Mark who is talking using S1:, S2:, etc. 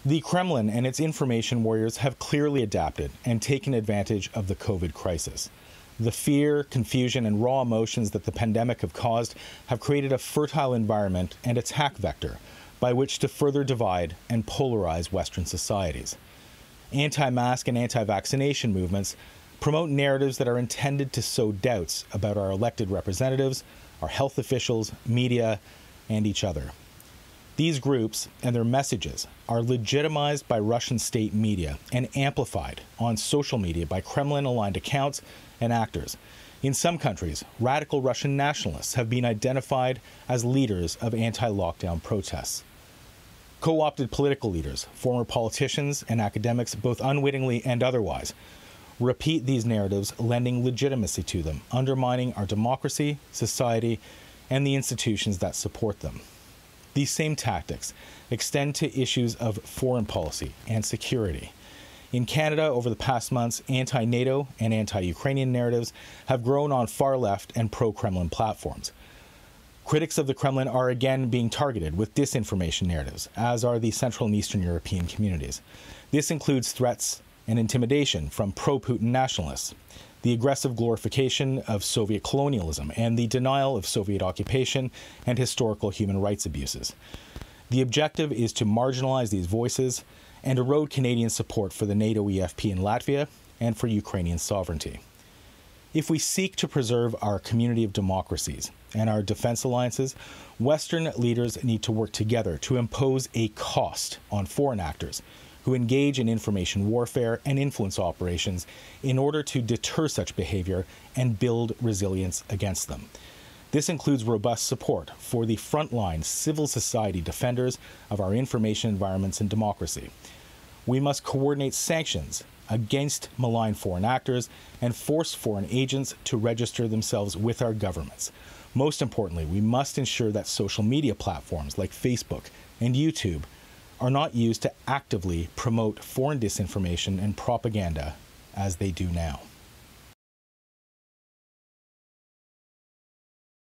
S1: The Kremlin and its information warriors have clearly adapted and taken advantage of the COVID crisis. The fear, confusion, and raw emotions that the pandemic have caused have created a fertile environment and attack vector by which to further divide and polarize Western societies. Anti-mask and anti-vaccination movements promote narratives that are intended to sow doubts about our elected representatives, our health officials, media, and each other. These groups and their messages are legitimized by Russian state media and amplified on social media by Kremlin-aligned accounts and actors. In some countries, radical Russian nationalists have been identified as leaders of anti-lockdown protests. Co-opted political leaders, former politicians, and academics, both unwittingly and otherwise, repeat these narratives, lending legitimacy to them, undermining our democracy, society, and the institutions that support them. These same tactics extend to issues of foreign policy and security. In Canada, over the past months, anti-NATO and anti-Ukrainian narratives have grown on far-left and pro-Kremlin platforms. Critics of the Kremlin are again being targeted with disinformation narratives, as are the Central and Eastern European communities. This includes threats and intimidation from pro-Putin nationalists, the aggressive glorification of Soviet colonialism, and the denial of Soviet occupation and historical human rights abuses. The objective is to marginalize these voices and erode Canadian support for the NATO EFP in Latvia and for Ukrainian sovereignty. If we seek to preserve our community of democracies and our defense alliances, Western leaders need to work together to impose a cost on foreign actors who engage in information warfare and influence operations in order to deter such behavior and build resilience against them. This includes robust support for the frontline civil society defenders of our information environments and democracy. We must coordinate sanctions against malign foreign actors and force foreign agents to register themselves with our governments. Most importantly, we must ensure that social media platforms like Facebook and YouTube are not used to actively promote foreign disinformation and propaganda as they do now.